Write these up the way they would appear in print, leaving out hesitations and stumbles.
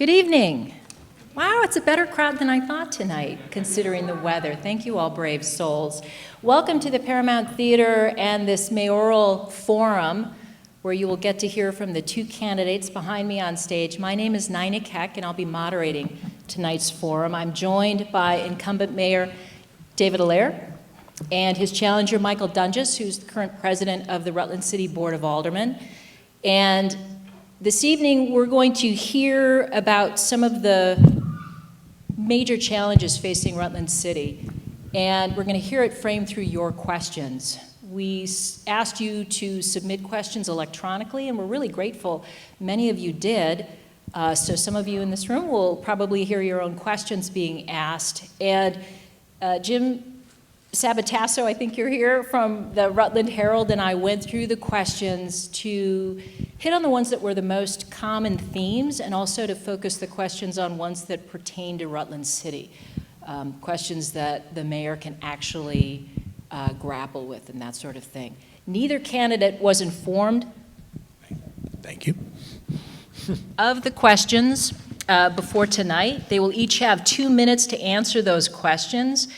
Good evening. Wow, it's a better crowd than I thought tonight, considering the weather. Thank you all, brave souls. Welcome to the Paramount Theater and this Mayoral Forum, where you will get to hear from the two candidates behind me on stage. My name is Nina Keck, and I'll be moderating tonight's forum. I'm joined by incumbent Mayor David Allaire and his challenger, Michael Dunges, who's the current president of the Rutland City Board of Aldermen. And this evening, we're going to hear about some of the major challenges facing Rutland City, and we're going to hear it framed through your questions. We asked you to submit questions electronically, and we're really grateful many of you did. So some of you in this room will probably hear your own questions being asked. And Jim Sabatasso, I think you're here, from the Rutland Herald, and I went through the questions to hit on the ones that were the most common themes and also to focus the questions on ones that pertain to Rutland City, questions that the mayor can actually grapple with and that sort of thing. Neither candidate was informed. Thank you. Of the questions before tonight. They will each have 2 minutes to answer those questions.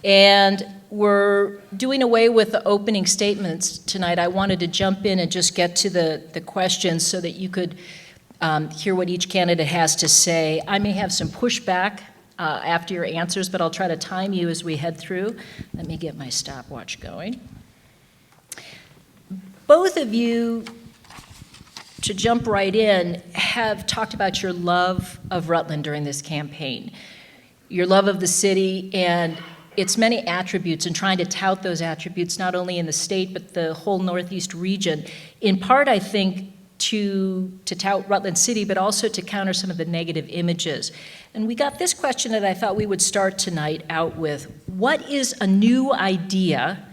And we're doing away with the opening statements tonight. I wanted to jump in and just get to the questions so that you could hear what each candidate has to say. I may have some pushback after your answers, but I'll try to time you as we head through. Let me get my stopwatch going. Both of you, to jump right in, have talked about your love of Rutland during this campaign, your love of the city and its many attributes, and trying to tout those attributes not only in the state but the whole Northeast region, in part, I think, to tout Rutland City, but also to counter some of the negative images. And we got this question that I thought we would start tonight out with. What is a new idea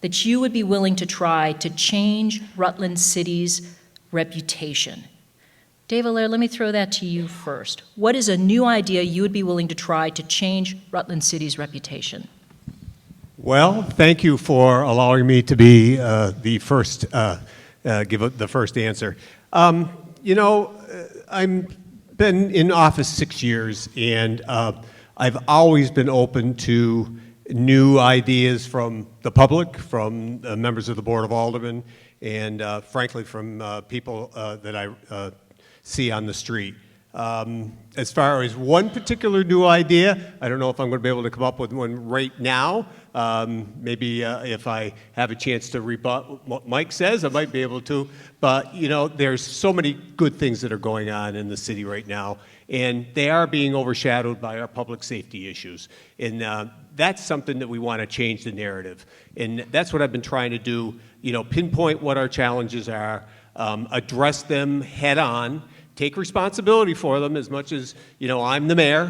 that you would be willing to try to change Rutland City's reputation? Dave Allaire, let me throw that to you first. What is a new idea you would be willing to try to change Rutland City's reputation? Well, thank you for allowing me to be the first, give the first answer. You know, I've been in office 6 years, and I've always been open to new ideas from the public, from members of the Board of Aldermen, and frankly, from people that I see on the street. As far as one particular new idea, I don't know if I'm going to be able to come up with one right now. Maybe if I have a chance to rebut what Mike says, I might be able to. But, you know, there's so many good things that are going on in the city right now, and they are being overshadowed by our public safety issues. And that's something that we want to change the narrative. And that's what I've been trying to do, you know, pinpoint what our challenges are, address them head on, take responsibility for them as much as, you know, I'm the mayor.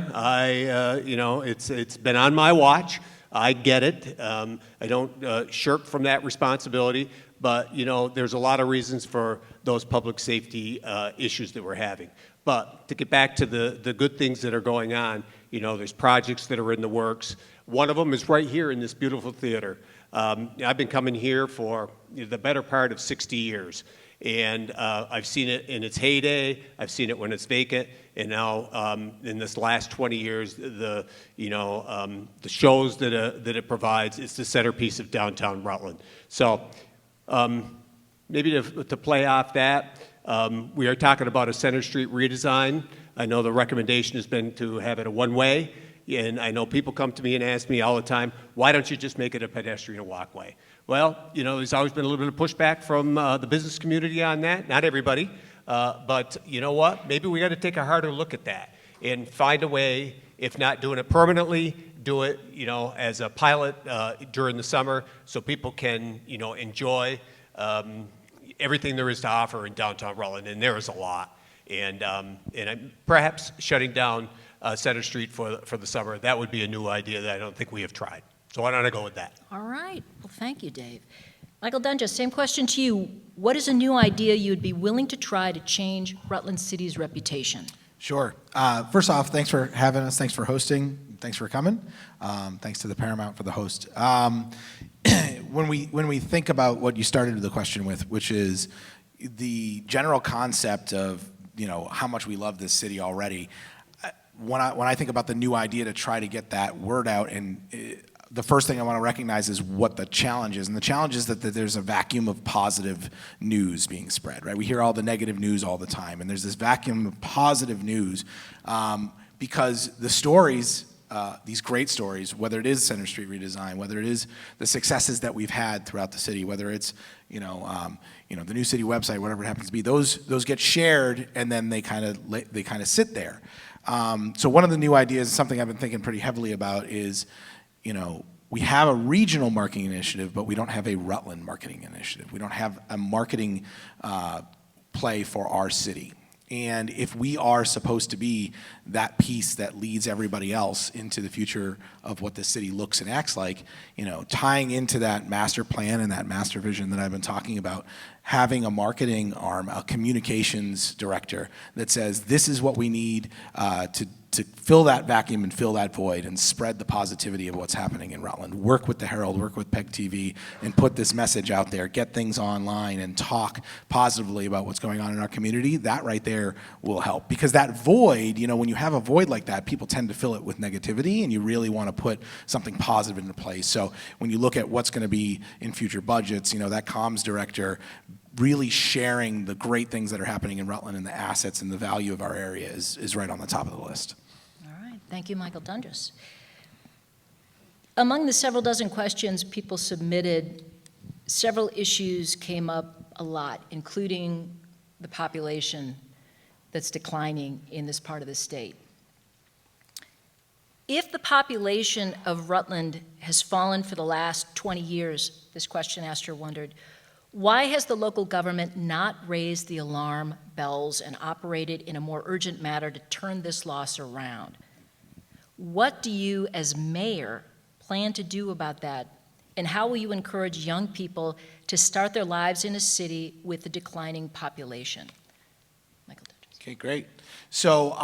You know, it's been on my watch. I get it. I don't shirk from that responsibility, but, you know, there's a lot of reasons for those public safety issues that we're having. But to get back to the good things that are going on, you know, there's projects that are in the works. One of them is right here in this beautiful theater. I've been coming here for the better part of 60 years. And I've seen it in its heyday. I've seen it when it's vacant, and now in this last 20 years, the shows that it provides, it's the centerpiece of downtown Rutland. So maybe to play off that, we are talking about a Center Street redesign. I know the recommendation has been to have it a one-way, and I know people come to me and ask me all the time, why don't you just make it a pedestrian walkway? Well, you know, there's always been a little bit of pushback from the business community on that. Not everybody, but you know what? Maybe we got to take a harder look at that and find a way, if not doing it permanently, do it, you know, as a pilot during the summer so people can, you know, enjoy everything there is to offer in downtown Rutland, and there is a lot. And perhaps shutting down Center Street for the summer, that would be a new idea that I don't think we have tried. So why don't I go with that? All right. Well, thank you, Dave. Michael Dunges, same question to you. What is a new idea you would be willing to try to change Rutland City's reputation? Sure. First off, thanks for having us. Thanks for hosting. Thanks for coming. Thanks to the Paramount for the host. When we think about what you started the question with, which is the general concept of how much we love this city already. When I think about the new idea to try to get that word out, and the first thing I want to recognize is what the challenge is. And the challenge is that there's a vacuum of positive news being spread, right? We hear all the negative news all the time, and there's this vacuum of positive news because the stories, these great stories, whether it is Center Street redesign, whether it is the successes that we've had throughout the city, whether it's the new city website, whatever it happens to be, those get shared, and then they kind of sit there. So one of the new ideas, something I've been thinking pretty heavily about, is we have a regional marketing initiative, but we don't have a Rutland marketing initiative. We don't have a marketing play for our city. And if we are supposed to be that piece that leads everybody else into the future of what the city looks and acts like, tying into that master plan and that master vision that I've been talking about, having a marketing arm, a communications director that says, this is what we need to fill that vacuum and fill that void and spread the positivity of what's happening in Rutland. Work with the Herald, work with PEG TV, and put this message out there, get things online and talk positively about what's going on in our community. That right there will help. Because that void, when you have a void like that, people tend to fill it with negativity, and you really want to put something positive into place. So when you look at what's going to be in future budgets, that comms director really sharing the great things that are happening in Rutland and the assets and the value of our area is right on the top of the list. All right, thank you, Michael Dundas. Among the several dozen questions people submitted, several issues came up a lot, including the population that's declining in this part of the state. If the population of Rutland has fallen for the last 20 years, this question asker wondered, why has the local government not raised the alarm bells and operated in a more urgent manner to turn this loss around? What do you, as mayor, plan to do about that? And how will you encourage young people to start their lives in a city with a declining population? Michael Dutchess. Okay, great. So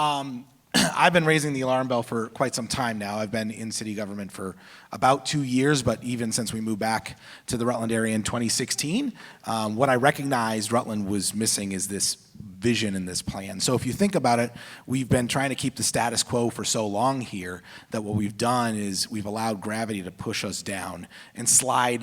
I've been raising the alarm bell for quite some time now. I've been in city government for about 2 years, but even since we moved back to the Rutland area in 2016, what I recognized Rutland was missing is this vision and this plan. So if you think about it, we've been trying to keep the status quo for so long here that what we've done is we've allowed gravity to push us down and slide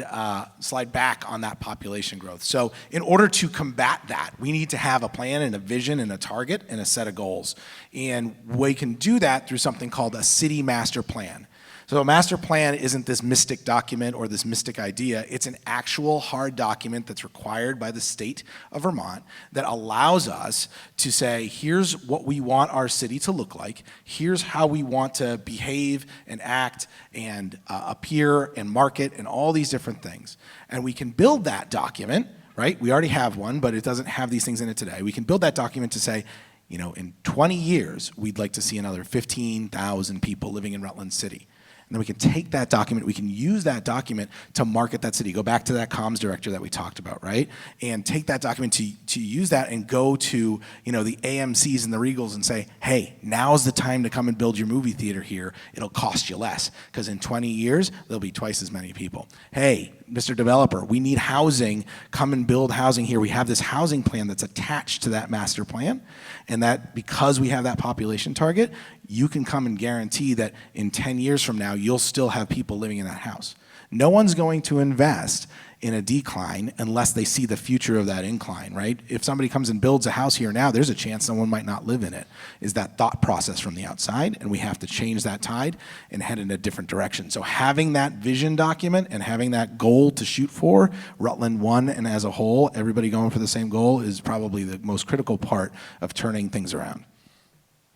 back on that population growth. So in order to combat that, we need to have a plan and a vision and a target and a set of goals. And we can do that through something called a city master plan. So a master plan isn't this mystic document or this mystic idea. It's an actual hard document that's required by the state of Vermont that allows us to say, here's what we want our city to look like. Here's how we want to behave and act and appear and market and all these different things. And we can build that document, right? We already have one, but it doesn't have these things in it today. We can build that document to say, in 20 years, we'd like to see another 15,000 people living in Rutland City. And then we can take that document, we can use that document to market that city. Go back to that comms director that we talked about, right? And take that document to use that and go to, the AMCs and the Regals and say, hey, now's the time to come and build your movie theater here. It'll cost you less, because in 20 years, there'll be twice as many people. Hey, Mr. Developer, we need housing. Come and build housing here. We have this housing plan that's attached to that master plan, and that because we have that population target, you can come and guarantee that in 10 years from now, you'll still have people living in that house. No one's going to invest in a decline unless they see the future of that incline, right? If somebody comes and builds a house here now, there's a chance someone might not live in it. Is that thought process from the outside, and we have to change that tide and head in a different direction. So having that vision document and having that goal to shoot for, Rutland one and as a whole, everybody going for the same goal, is probably the most critical part of turning things around.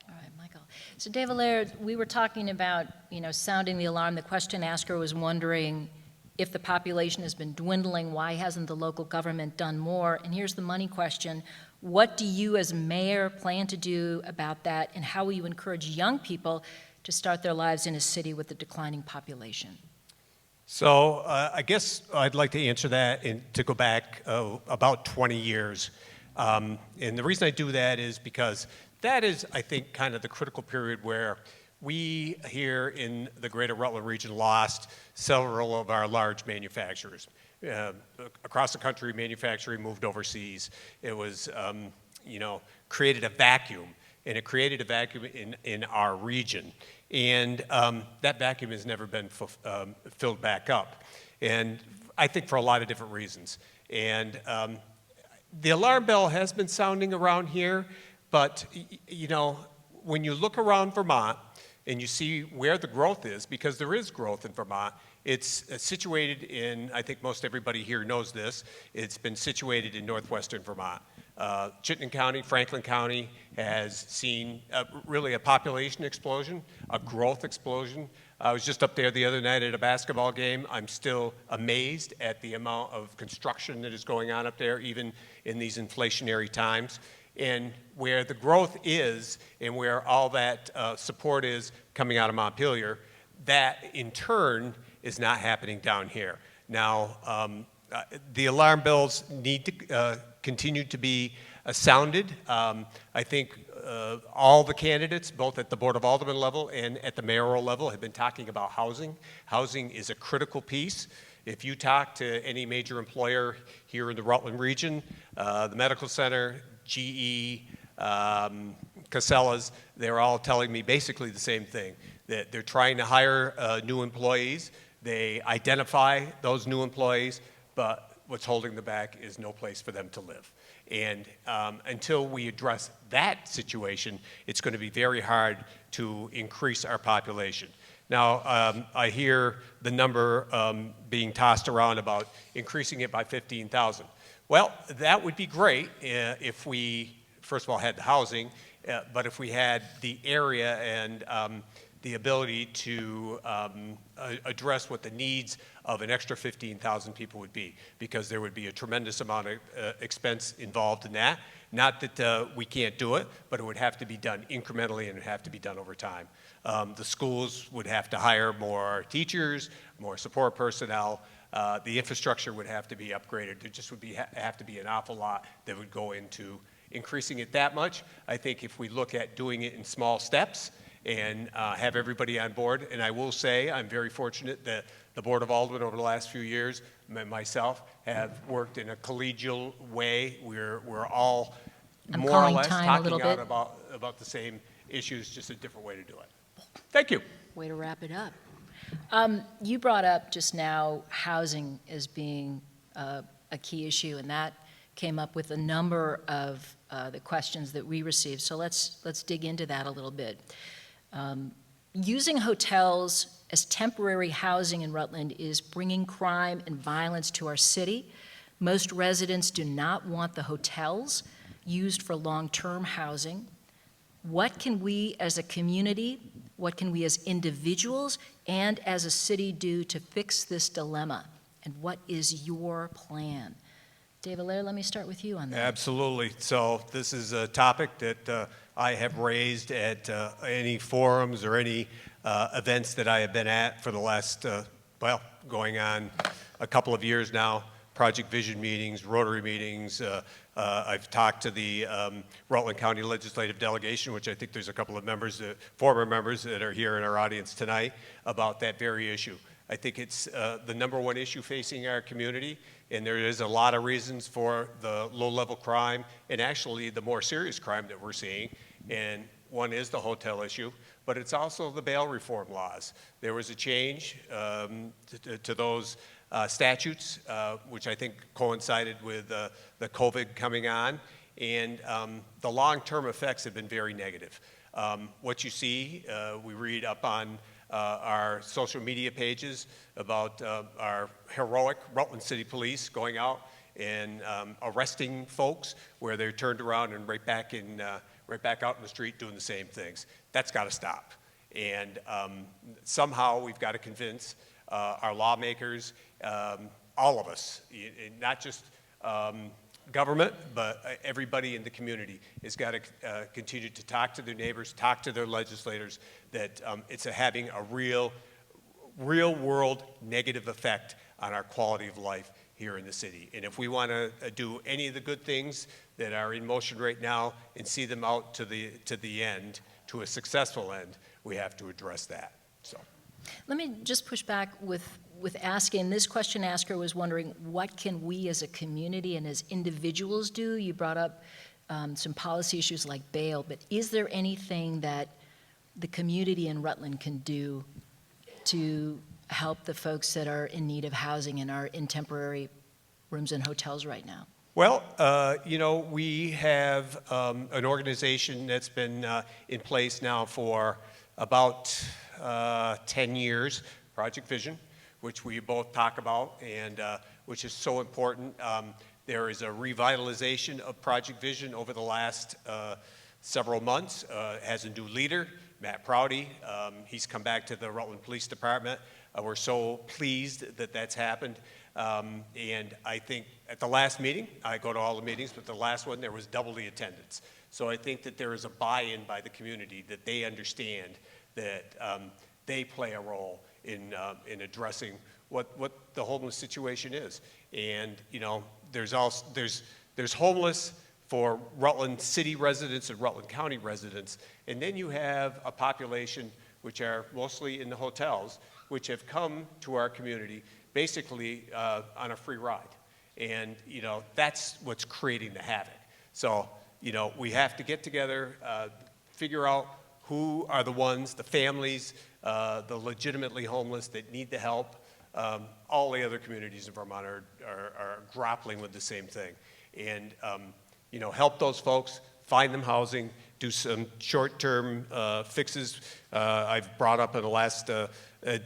All right, Michael. So Dave Allaire, we were talking about, sounding the alarm. The question asker was wondering, if the population has been dwindling, why hasn't the local government done more? And here's the money question. What do you as mayor plan to do about that, and how will you encourage young people to start their lives in a city with a declining population? So I guess I'd like to answer that and to go back about 20 years. And the reason I do that is because that is, I think, kind of the critical period where we here in the greater Rutland region lost several of our large manufacturers. Across the country, manufacturing moved overseas. It was created a vacuum, and it created a vacuum in our region. And that vacuum has never been filled back up. And I think for a lot of different reasons. And the alarm bell has been sounding around here, but when you look around Vermont and you see where the growth is, because there is growth in Vermont, it's situated in, I think most everybody here knows this, it's been situated in northwestern Vermont. Chittenden County, Franklin County has seen really a population explosion, a growth explosion. I was just up there the other night at a basketball game. I'm still amazed at the amount of construction that is going on up there, even in these inflationary times. And where the growth is and where all that support is coming out of Montpelier, that in turn is not happening down here. Now, the alarm bells need to continue to be sounded. I think all the candidates, both at the Board of Aldermen level and at the mayoral level, have been talking about housing. Housing is a critical piece. If you talk to any major employer here in the Rutland region, the medical center, GE, Casellas, they're all telling me basically the same thing, that they're trying to hire new employees. They identify those new employees, but what's holding them back is no place for them to live. And until we address that situation, it's going to be very hard to increase our population. Now, I hear the number being tossed around about increasing it by 15,000. Well, that would be great if we, first of all, had the housing, but if we had the area and the ability to address what the needs of an extra 15,000 people would be, because there would be a tremendous amount of expense involved in that. Not that we can't do it, but it would have to be done incrementally and it would have to be done over time. The schools would have to hire more teachers, more support personnel. The infrastructure would have to be upgraded. There just would have to be an awful lot that would go into increasing it that much. I think if we look at doing it in small steps and have everybody on board, and I will say I'm very fortunate that the Board of Aldermen over the last few years, myself, have worked in a collegial way. We're all more or less talking out about the same issues, just a different way to do it. Thank you. Way to wrap it up. You brought up just now housing as being a key issue, and that came up with a number of the questions that we received. So let's dig into that a little bit. Using hotels as temporary housing in Rutland is bringing crime and violence to our city. Most residents do not want the hotels used for long-term housing. What can we as a community, what can we as individuals and as a city do to fix this dilemma? And what is your plan? Dave Allaire, let me start with you on that. Absolutely. So this is a topic that I have raised at any forums or any events that I have been at for the last, going on a couple of years now. Project Vision meetings, Rotary meetings. I've talked to the Rutland County Legislative Delegation, which I think there's a couple of members, former members that are here in our audience tonight, about that very issue. I think it's the number one issue facing our community, and there is a lot of reasons for the low-level crime and actually the more serious crime that we're seeing. And one is the hotel issue, but it's also the bail reform laws. There was a change to those statutes, which I think coincided with the COVID coming on, and the long-term effects have been very negative. What you see, we read up on our social media pages about our heroic Rutland City Police going out and arresting folks where they're turned around and right back out in the street doing the same things. That's got to stop. And somehow we've got to convince our lawmakers, all of us, not just government, but everybody in the community has got to continue to talk to their neighbors, talk to their legislators, that it's having a real world negative effect on our quality of life here in the city. And if we want to do any of the good things that are in motion right now and see them out to the end, to a successful end, we have to address that. So, let me just push back with asking, this question asker was wondering, what can we as a community and as individuals do? You brought up some policy issues like bail, but is there anything that the community in Rutland can do to help the folks that are in need of housing and are in temporary rooms and hotels right now? Well, we have an organization that's been in place now for about 10 years, Project Vision, which we both talk about, and which is so important. There is a revitalization of Project Vision over the last several months. It has a new leader, Matt Prouty. He's come back to the Rutland Police Department. We're so pleased that that's happened. And I think at the last meeting, I go to all the meetings, but the last one, there was double the attendance. So I think that there is a buy-in by the community that they understand that they play a role in addressing what the homeless situation is. And, there's homeless for Rutland City residents and Rutland County residents. And then you have a population which are mostly in the hotels, which have come to our community basically on a free ride. And, that's what's creating the havoc. So, we have to get together, figure out who are the ones, the families, the legitimately homeless that need the help. All the other communities in Vermont are grappling with the same thing. And, help those folks, find them housing, do some short-term fixes. I've brought up in the last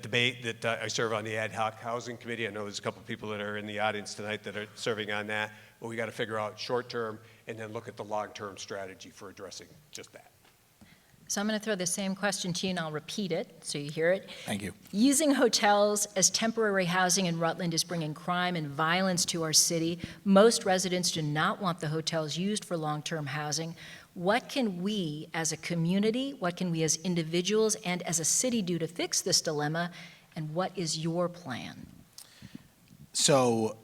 debate that I serve on the ad hoc housing committee. I know there's a couple people that are in the audience tonight that are serving on that. But we got to figure out short-term and then look at the long-term strategy for addressing just that. So I'm going to throw the same question to you, and I'll repeat it so you hear it. Thank you. Using hotels as temporary housing in Rutland is bringing crime and violence to our city. Most residents do not want the hotels used for long-term housing. What can we as a community, what can we as individuals and as a city do to fix this dilemma, and what is your plan? So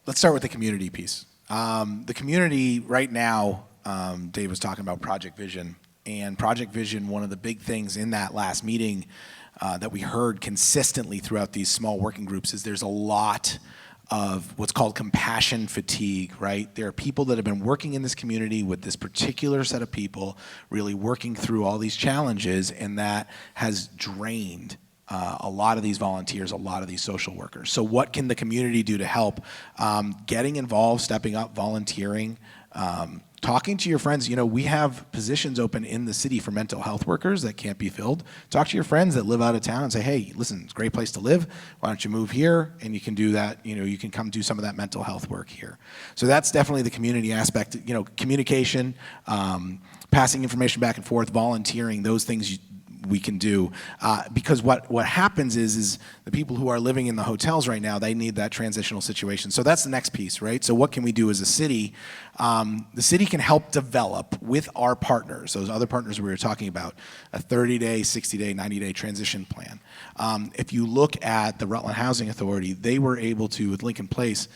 let's start with the community piece. The community right now, Dave was talking about Project Vision, and Project Vision, one of the big things in that last meeting that we heard consistently throughout these small working groups is there's a lot of what's called compassion fatigue, right? There are people that have been working in this community with this particular set of people, really working through all these challenges, and that has drained a lot of these volunteers, a lot of these social workers. So what can the community do to help? Getting involved, stepping up, volunteering, talking to your friends. We have positions open in the city for mental health workers that can't be filled. Talk to your friends that live out of town and say, hey, listen, it's a great place to live. Why don't you move here? And you can do that. You can come do some of that mental health work here. So that's definitely the community aspect. Communication, passing information back and forth, volunteering, those things we can do, because what happens is the people who are living in the hotels right now, they need that transitional situation. So that's the next piece, right? So what can we do as a city? The city can help develop with our partners, those other partners we were talking about, a 30-day, 60-day, 90-day transition plan. If you look at the Rutland Housing Authority, they were able to, with Lincoln Place,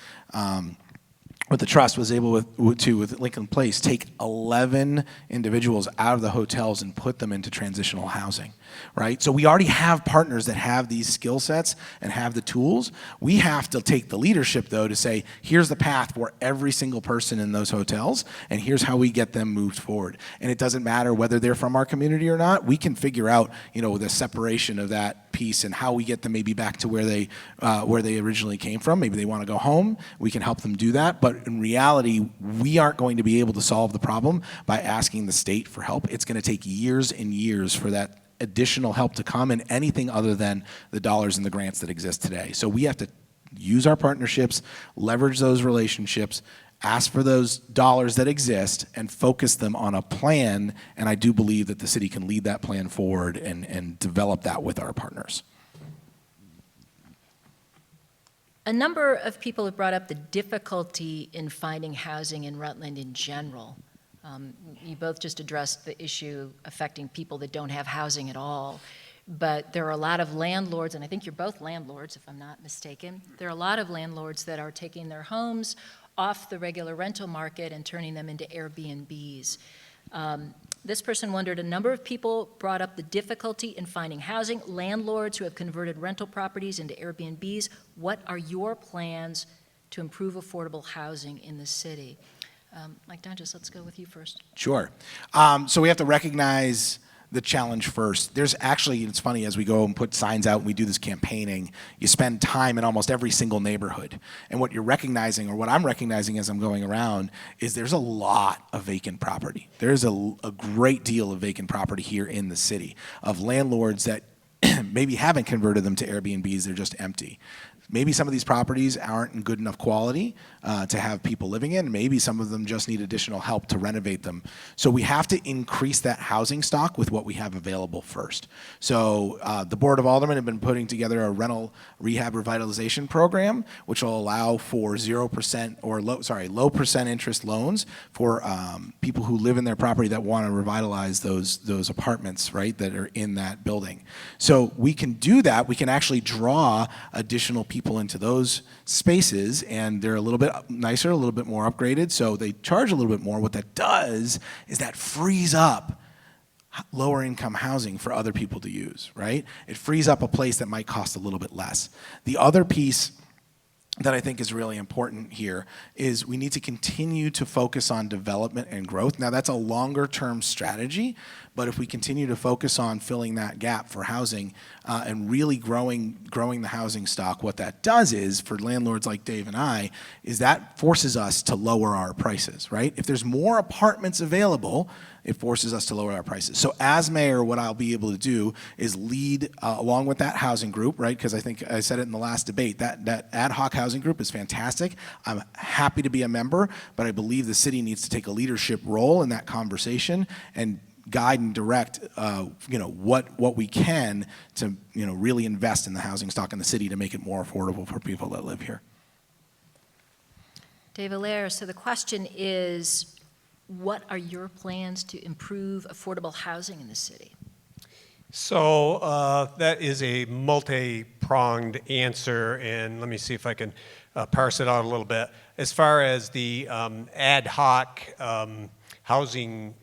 what the trust was able to, with Lincoln Place, take 11 individuals out of the hotels and put them into transitional housing, right? So we already have partners that have these skill sets and have the tools. We have to take the leadership, though, to say, here's the path for every single person in those hotels, and here's how we get them moved forward. And it doesn't matter whether they're from our community or not. We can figure out, the separation of that piece and how we get them maybe back to where they originally came from. Maybe they want to go home. We can help them do that. But in reality, we aren't going to be able to solve the problem by asking the state for help. It's going to take years and years for that additional help to come, and anything other than the dollars and the grants that exist today. So we have to use our partnerships, leverage those relationships, ask for those dollars that exist, and focus them on a plan. And I do believe that the city can lead that plan forward and develop that with our partners. A number of people have brought up the difficulty in finding housing in Rutland in general. You both just addressed the issue affecting people that don't have housing at all. But there are a lot of landlords, and I think you're both landlords, if I'm not mistaken. There are a lot of landlords that are taking their homes off the regular rental market and turning them into Airbnbs. This person wondered, a number of people brought up the difficulty in finding housing, landlords who have converted rental properties into Airbnbs. What are your plans to improve affordable housing in the city. Mike Dunges, let's go with you first. Sure. So we have to recognize the challenge first. There's actually, it's funny, as we go and put signs out and we do this campaigning, you spend time in almost every single neighborhood. And what you're recognizing, or what I'm recognizing as I'm going around, is there's a lot of vacant property. There's a great deal of vacant property here in the city of landlords that maybe haven't converted them to Airbnbs, they're just empty. Maybe some of these properties aren't in good enough quality to have people living in. Maybe some of them just need additional help to renovate them. So we have to increase that housing stock with what we have available first. So the Board of Aldermen have been putting together a rental rehab revitalization program, which will allow for 0% or low percent interest loans for people who live in their property that want to revitalize those apartments, right, that are in that building. So we can do that. We can actually draw additional people into those spaces, and they're a little bit nicer, a little bit more upgraded, so they charge a little bit more. What that does is that frees up lower income housing for other people to use, right? It frees up a place that might cost a little bit less. The other piece that I think is really important here is we need to continue to focus on development and growth. Now, that's a longer term strategy, but if we continue to focus on filling that gap for housing and really growing the housing stock, what that does is, for landlords like Dave and I, is that forces us to lower our prices, right? If there's more apartments available, it forces us to lower our prices. So as mayor, what I'll be able to do is lead along with that housing group, right? Because I think I said it in the last debate, that ad hoc housing group is fantastic. I'm happy to be a member, but I believe the city needs to take a leadership role in that conversation and guide and direct, what we can to, really invest in the housing stock in the city to make it more affordable for people that live here. Dave Allaire, so the question is, what are your plans to improve affordable housing in the city? So that is a multi-pronged answer, and let me see if I can parse it out a little bit. As far as the ad hoc housing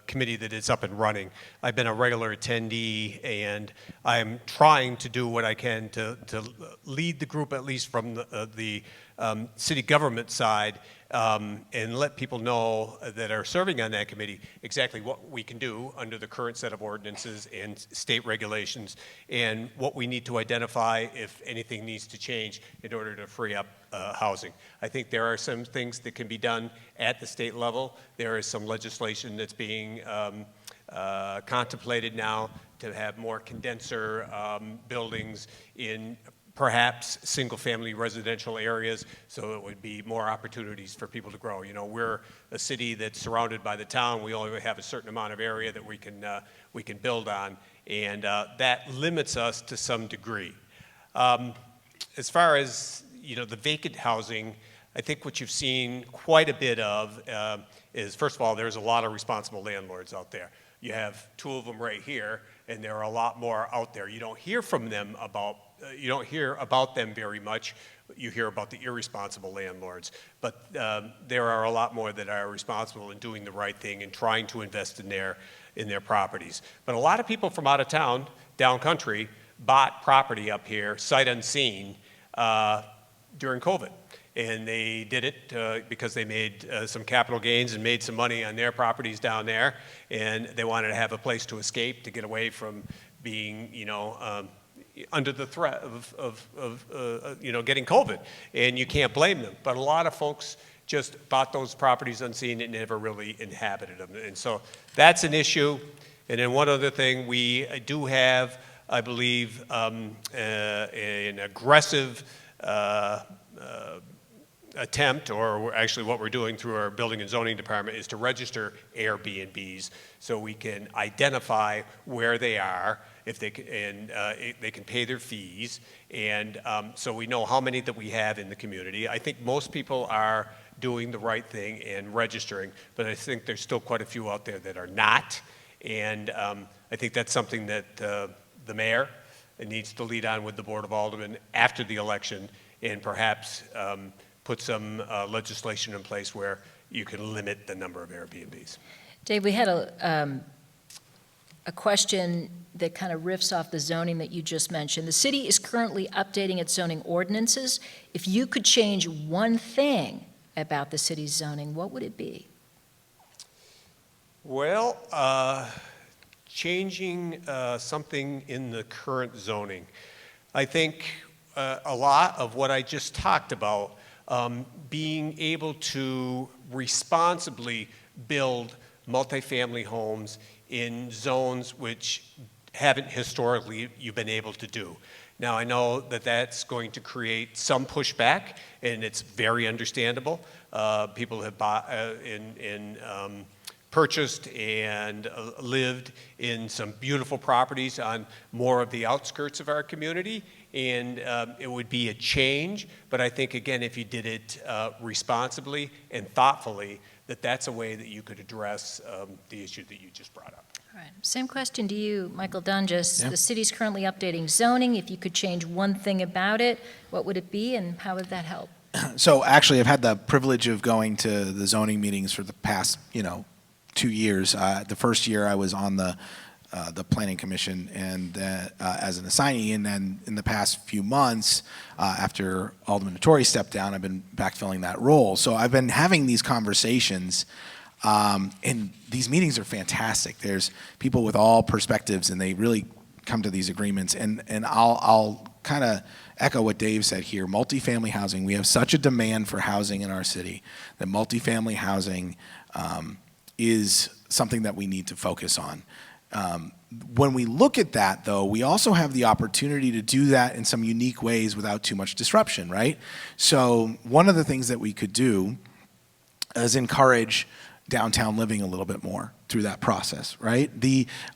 committee that is up and running, I've been a regular attendee, and I'm trying to do what I can to lead the group, at least from the city government side, and let people know that are serving on that committee exactly what we can do under the current set of ordinances and state regulations, and what we need to identify if anything needs to change in order to free up housing. I think there are some things that can be done at the state level. There is some legislation that's being contemplated now to have more condenser buildings in perhaps single-family residential areas, so it would be more opportunities for people to grow. We're a city that's surrounded by the town. We only have a certain amount of area that we can build on, and that limits us to some degree. As far as the vacant housing, I think what you've seen quite a bit of is, first of all, there's a lot of responsible landlords out there. You have two of them right here, and there are a lot more out there. You don't hear from them you don't hear about them very much. You hear about the irresponsible landlords, but there are a lot more that are responsible in doing the right thing and trying to invest in their properties. But a lot of people from out of town, down country, bought property up here, sight unseen, during COVID. And they did it because they made some capital gains and made some money on their properties down there, and they wanted to have a place to escape, to get away from being, under the threat of getting COVID. And you can't blame them. But a lot of folks just bought those properties unseen and never really inhabited them. And so that's an issue. And then one other thing, we do have, I believe, an aggressive attempt, or actually what we're doing through our building and zoning department, is to register Airbnbs so we can identify where they are, if they can, and they can pay their fees, and so we know how many that we have in the community. I think most people are doing the right thing and registering, but I think there's still quite a few out there that are not, and I think that's something that the mayor needs to lead on with the Board of Aldermen after the election, and perhaps put some legislation in place where you can limit the number of Airbnbs. Dave, we had a question that kind of riffs off the zoning that you just mentioned. The city is currently updating its zoning ordinances. If you could change one thing about the city's zoning, what would it be? Well, changing something in the current zoning. I think a lot of what I just talked about, being able to responsibly build multifamily homes in zones which haven't historically you've been able to do. Now, I know that that's going to create some pushback, and it's very understandable. People have bought purchased and lived in some beautiful properties on more of the outskirts of our community, and it would be a change, but I think, again, if you did it responsibly and thoughtfully, that's a way that you could address the issue that you just brought up. All right. Same question to you, Michael Dungis. Yeah. The city's currently updating zoning. If you could change one thing about it, what would it be, and how would that help? So actually, I've had the privilege of going to the zoning meetings for the past, 2 years. The first year I was on the planning commission and as an assignee, and then in the past few months, after Alderman Nattori stepped down, I've been backfilling that role. So I've been having these conversations, and these meetings are fantastic. There's people with all perspectives, and they really come to these agreements. And I'll kind of echo what Dave said here. Multifamily housing, we have such a demand for housing in our city that multifamily housing is something that we need to focus on. When we look at that, though, we also have the opportunity to do that in some unique ways without too much disruption, right? So one of the things that we could do is encourage downtown living a little bit more through that process, right?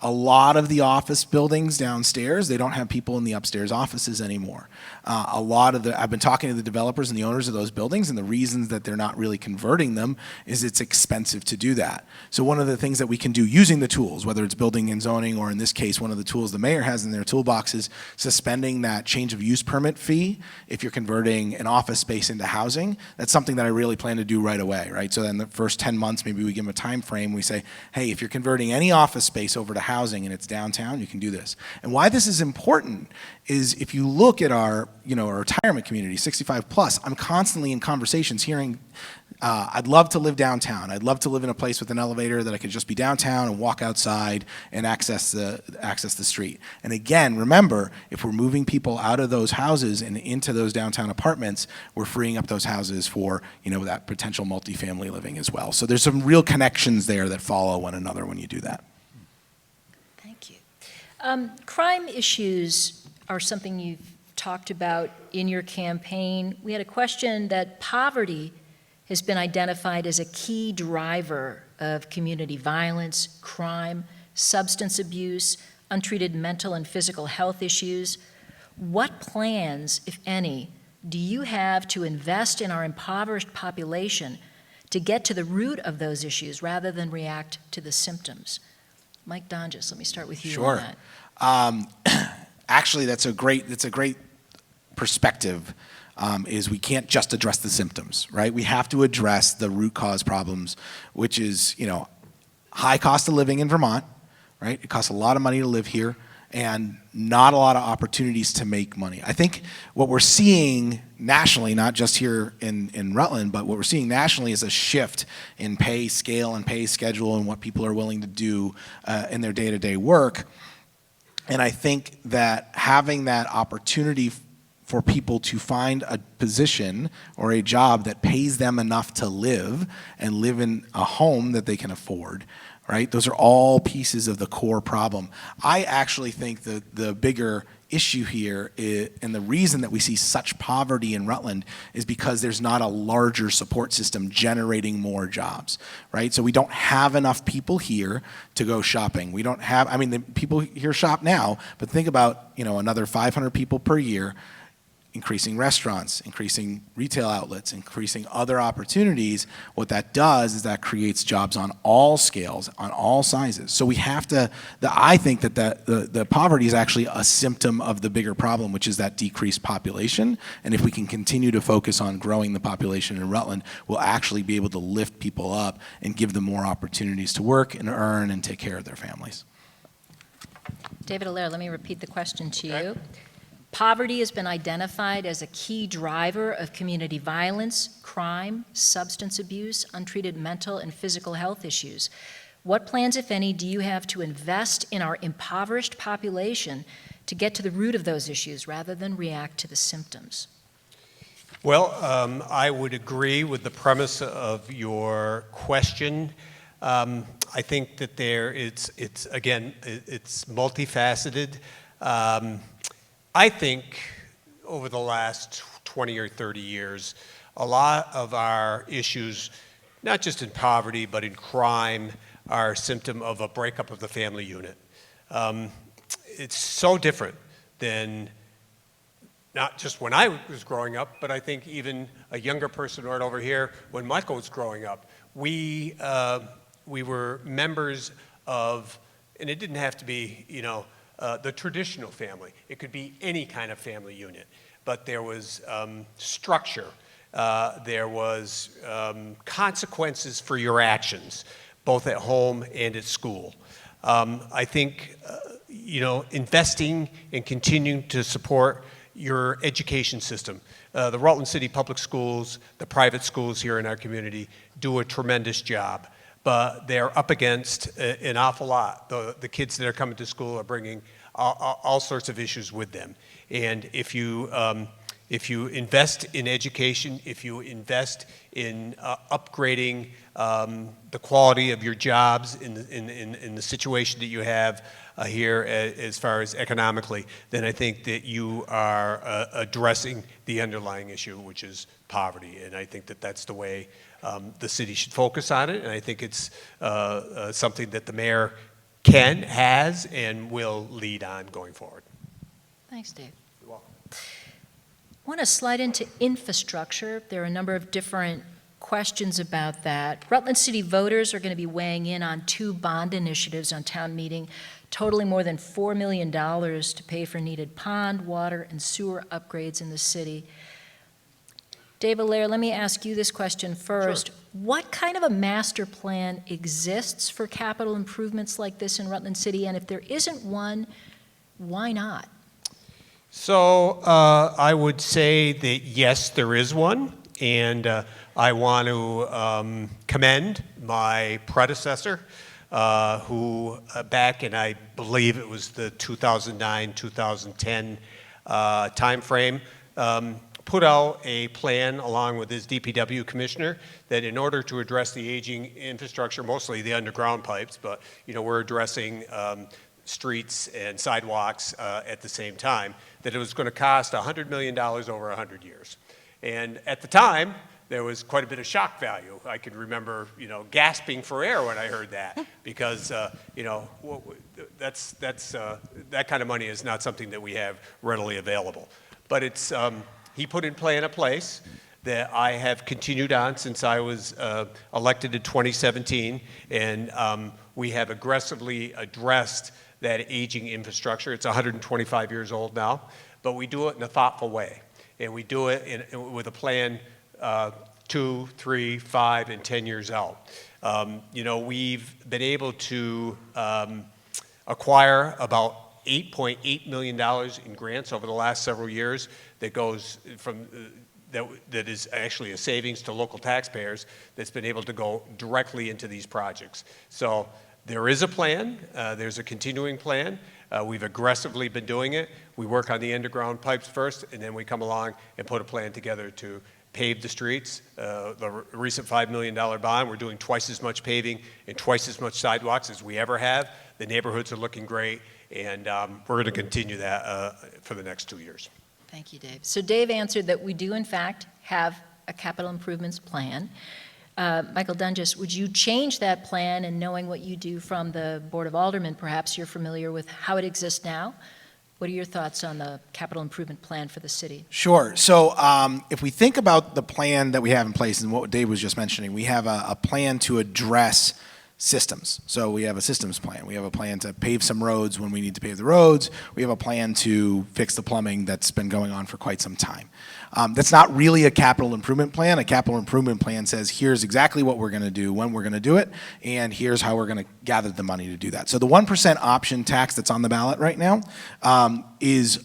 A lot of the office buildings downstairs, they don't have people in the upstairs offices anymore. I've been talking to the developers and the owners of those buildings, and the reasons that they're not really converting them is it's expensive to do that. So one of the things that we can do using the tools, whether it's building and zoning, or in this case, one of the tools the mayor has in their toolbox is suspending that change of use permit fee if you're converting an office space into housing. That's something that I really plan to do right away, right? So then the first 10 months, maybe we give them a time frame. We say, hey, if you're converting any office space over to housing and it's downtown, you can do this. And why this is important is if you look at our retirement community, 65 plus, I'm constantly in conversations hearing, I'd love to live downtown. I'd love to live in a place with an elevator that I could just be downtown and walk outside and access the street. And again, remember, if we're moving people out of those houses and into those downtown apartments, we're freeing up those houses for, that potential multifamily living as well. So there's some real connections there that follow one another when you do that. Thank you. Crime issues are something you've talked about in your campaign. We had a question that poverty has been identified as a key driver of community violence, crime, substance abuse, untreated mental and physical health issues. What plans, if any, do you have to invest in our impoverished population to get to the root of those issues rather than react to the symptoms? Mike Donges, let me start with you on that. Actually, that's a great perspective. Is we can't just address the symptoms, right? We have to address the root cause problems, which is, high cost of living in Vermont, right? It costs a lot of money to live here and not a lot of opportunities to make money. I think what we're seeing nationally, not just here in Rutland, but what we're seeing nationally is a shift in pay scale and pay schedule and what people are willing to do in their day-to-day work. And I think that having that opportunity for people to find a position or a job that pays them enough to live and live in a home that they can afford, right? Those are all pieces of the core problem. I actually think the bigger issue here and the reason that we see such poverty in Rutland is because there's not a larger support system generating more jobs, right? So we don't have enough people here to go shopping. We don't have, the people here shop now, but think about, another 500 people per year, increasing restaurants, increasing retail outlets, increasing other opportunities. What that does is that creates jobs on all scales, on all sizes. So we have to, I think that the poverty is actually a symptom of the bigger problem, which is that decreased population. And if we can continue to focus on growing the population in Rutland, we'll actually be able to lift people up and give them more opportunities to work and earn and take care of their families. David Allaire, let me repeat the question to you. Poverty has been identified as a key driver of community violence, crime, substance abuse, untreated mental and physical health issues. What plans, if any, do you have to invest in our impoverished population to get to the root of those issues rather than react to the symptoms? Well, I would agree with the premise of your question. I think that it's multifaceted. I think over the last 20 or 30 years, a lot of our issues, not just in poverty, but in crime, are a symptom of a breakup of the family unit. It's so different than not just when I was growing up, but I think even a younger person right over here, when Michael was growing up, we were members of, and it didn't have to be, the traditional family. It could be any kind of family unit, but there was structure. There was consequences for your actions, both at home and at school. I think, investing and continuing to support your education system. The Rutland City Public Schools, the private schools here in our community do a tremendous job, but they're up against an awful lot. The kids that are coming to school are bringing all sorts of issues with them. And if you invest in education, if you invest in upgrading the quality of your jobs in the situation that you have here as far as economically, then I think that you are addressing the underlying issue, which is poverty. And I think that that's the way the city should focus on it. And I think it's something that the mayor has, and will lead on going forward. Thanks, Dave. You're welcome. I want to slide into infrastructure. There are a number of different questions about that. Rutland City voters are going to be weighing in on 2 bond initiatives on town meeting, totaling more than $4 million to pay for needed pond, water, and sewer upgrades in the city. Dave Allaire, let me ask you this question first. Sure. What kind of a master plan exists for capital improvements like this in Rutland City? And if there isn't one, why not? So I would say that yes, there is one, and I want to commend my predecessor, who back in, I believe it was the 2009-2010 timeframe, put out a plan along with his DPW commissioner that in order to address the aging infrastructure, mostly the underground pipes, but we're addressing streets and sidewalks at the same time, that it was going to cost $100 million over 100 years. And at the time, there was quite a bit of shock value. I can remember, gasping for air when I heard that, because, that kind of money is not something that we have readily available. But it's, he put in plan a place that I have continued on since I was elected in 2017, and we have aggressively addressed that aging infrastructure. It's 125 years old now, but we do it in a thoughtful way, and we do it with a plan 2, 3, 5, and 10 years out. We've been able to acquire about $8.8 million in grants over the last several years that goes from that is actually a savings to local taxpayers that's been able to go directly into these projects. So there is a plan. There's a continuing plan. We've aggressively been doing it. We work on the underground pipes first, and then we come along and put a plan together to pave the streets. The recent $5 million bond, we're doing twice as much paving and twice as much sidewalks as we ever have. The neighborhoods are looking great, and we're going to continue that for the next 2 years. Thank you, Dave. So Dave answered that we do, in fact, have a capital improvements plan. Michael Dunges, would you change that plan? And knowing what you do from the Board of Aldermen, perhaps you're familiar with how it exists now. What are your thoughts on the capital improvement plan for the city? Sure. So if we think about the plan that we have in place and what Dave was just mentioning, we have a plan to address systems. So we have a systems plan. We have a plan to pave some roads when we need to pave the roads. We have a plan to fix the plumbing that's been going on for quite some time. That's not really a capital improvement plan. A capital improvement plan says, here's exactly what we're going to do, when we're going to do it, and here's how we're going to gather the money to do that. So the 1% option tax that's on the ballot right now is,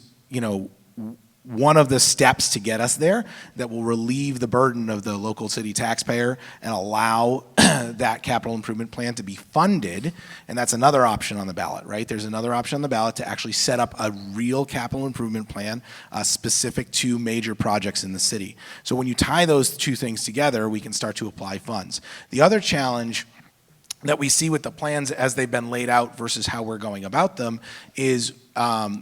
one of the steps to get us there that will relieve the burden of the local city taxpayer and allow that capital improvement plan to be funded. And that's another option on the ballot, right? There's another option on the ballot to actually set up a real capital improvement plan specific to major projects in the city. So when you tie those two things together, we can start to apply funds. The other challenge that we see with the plans as they've been laid out versus how we're going about them is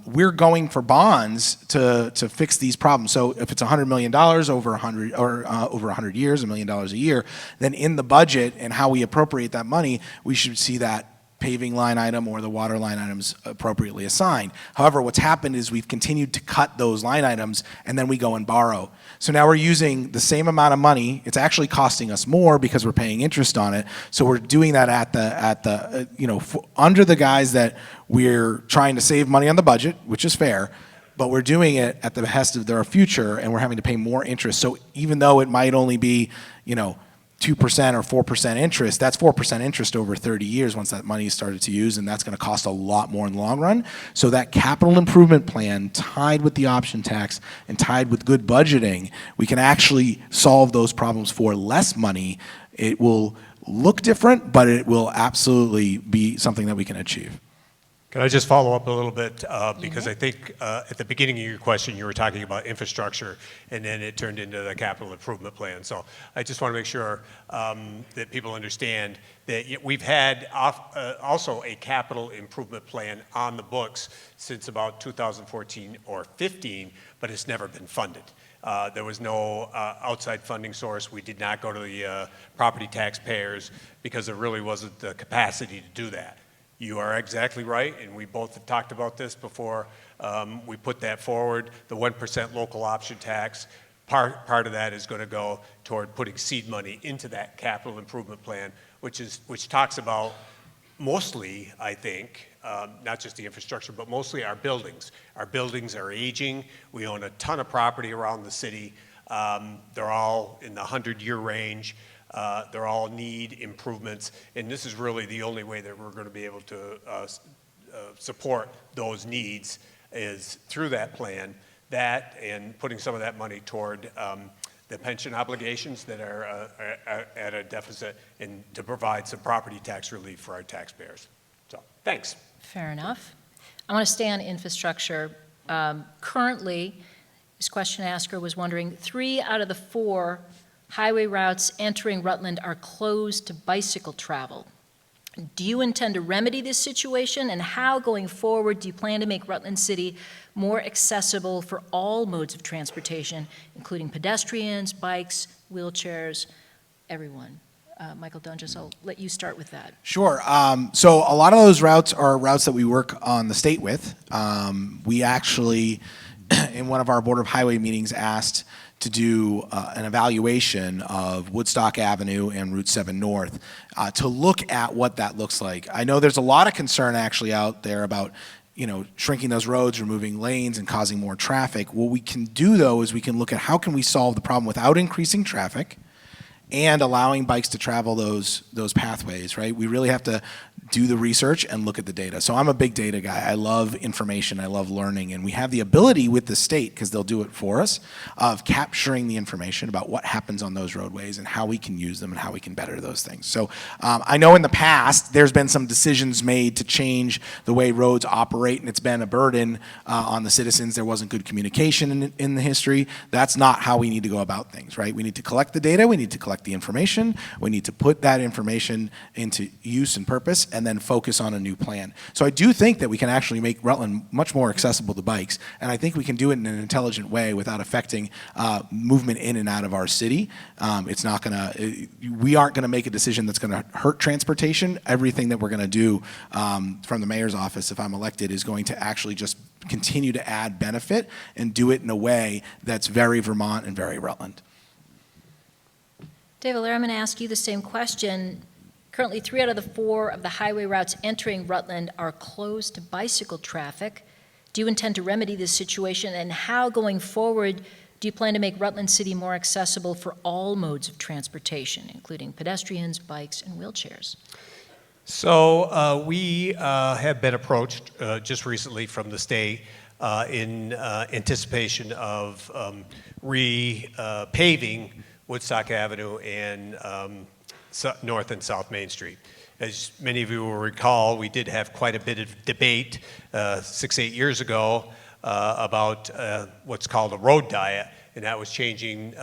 we're going for bonds to fix these problems. So if it's $100 million over 100 or over 100 years, $1 million a year, then in the budget and how we appropriate that money, we should see that paving line item or the water line items appropriately assigned. However, what's happened is we've continued to cut those line items and then we go and borrow. So now we're using the same amount of money. It's actually costing us more because we're paying interest on it. So we're doing that under the guise that we're trying to save money on the budget, which is fair, but we're doing it at the behest of their future and we're having to pay more interest. So even though it might only be, 2% or 4% interest, that's 4% interest over 30 years once that money is started to use, and that's going to cost a lot more in the long run. So that capital improvement plan tied with the option tax and tied with good budgeting, we can actually solve those problems for less money. It will look different, but it will absolutely be something that we can achieve. Can I just follow up a little bit? Because I think at the beginning of your question, you were talking about infrastructure, and then it turned into the capital improvement plan. So I just want to make sure that people understand that we've had also a capital improvement plan on the books since about 2014 or 15, but it's never been funded. There was no outside funding source. We did not go to the property taxpayers because there really wasn't the capacity to do that. You are exactly right, and we both have talked about this before. We put that forward, the 1% local option tax. Part of that is going to go toward putting seed money into that capital improvement plan, which talks about mostly, I think, not just the infrastructure, but mostly our buildings. Our buildings are aging. We own a ton of property around the city. They're all in the 100-year range. They're all need improvements, and this is really the only way that we're going to be able to support those needs is through that plan, that and putting some of that money toward the pension obligations that are at a deficit and to provide some property tax relief for our taxpayers. So, thanks. Fair enough. I want to stay on infrastructure. Currently, this question asker was wondering, 3 out of the 4 highway routes entering Rutland are closed to bicycle travel. Do you intend to remedy this situation, and how, going forward, do you plan to make Rutland City more accessible for all modes of transportation, including pedestrians, bikes, wheelchairs, everyone? Michael Dunges, I'll let you start with that. Sure. So a lot of those routes are routes that we work on the state with. We actually, in one of our Board of Highway meetings, asked to do an evaluation of Woodstock Avenue and Route 7 North to look at what that looks like. I know there's a lot of concern actually out there about shrinking those roads, removing lanes, and causing more traffic. What we can do, though, is we can look at how can we solve the problem without increasing traffic and allowing bikes to travel those pathways, right? We really have to do the research and look at the data. So I'm a big data guy. I love information. I love learning. And we have the ability with the state, because they'll do it for us, of capturing the information about what happens on those roadways and how we can use them and how we can better those things. So I know in the past there's been some decisions made to change the way roads operate, and it's been a burden on the citizens. There wasn't good communication in the history. That's not how we need to go about things, right? We need to collect the data. We need to collect the information. We need to put that information into use and purpose, and then focus on a new plan. So I do think that we can actually make Rutland much more accessible to bikes, and I think we can do it in an intelligent way without affecting movement in and out of our city. We aren't gonna make a decision that's gonna hurt transportation. Everything that we're gonna do from the mayor's office, if I'm elected, is going to actually just continue to add benefit and do it in a way that's very Vermont and very Rutland. Dave Allaire, I'm going to ask you the same question. Currently, 3 out of the 4 of the highway routes entering Rutland are closed to bicycle traffic. Do you intend to remedy this situation, and how, going forward, do you plan to make Rutland City more accessible for all modes of transportation, including pedestrians, bikes, and wheelchairs? So we have been approached just recently from the state in anticipation of repaving Woodstock Avenue and North and South Main Street. As many of you will recall, we did have quite a bit of debate 6-8 years ago about what's called a road diet, and that was changing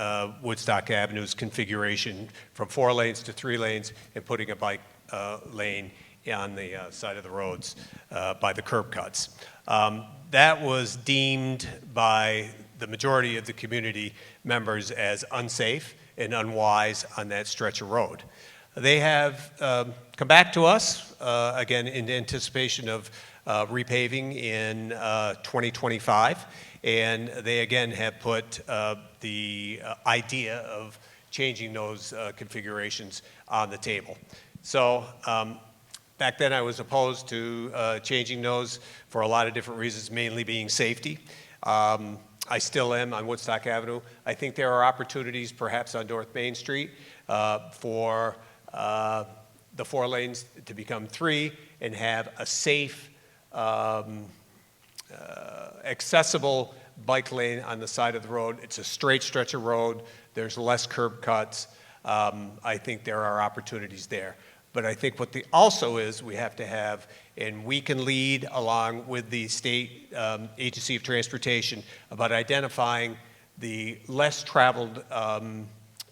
Woodstock Avenue's configuration from 4 lanes to 3 lanes and putting a bike lane on the side of the roads by the curb cuts. That was deemed by the majority of the community members as unsafe and unwise on that stretch of road. They have come back to us, again, in anticipation of repaving in 2025, and they again have put the idea of changing those configurations on the table. So back then I was opposed to changing those for a lot of different reasons, mainly being safety. I still am on Woodstock Avenue. I think there are opportunities perhaps on North Main Street for the 4 lanes to become 3 and have a safe, accessible bike lane on the side of the road. It's a straight stretch of road. There's less curb cuts. I think there are opportunities there. But I think what the also is we have to have, and we can lead along with the State Agency of Transportation about identifying the less traveled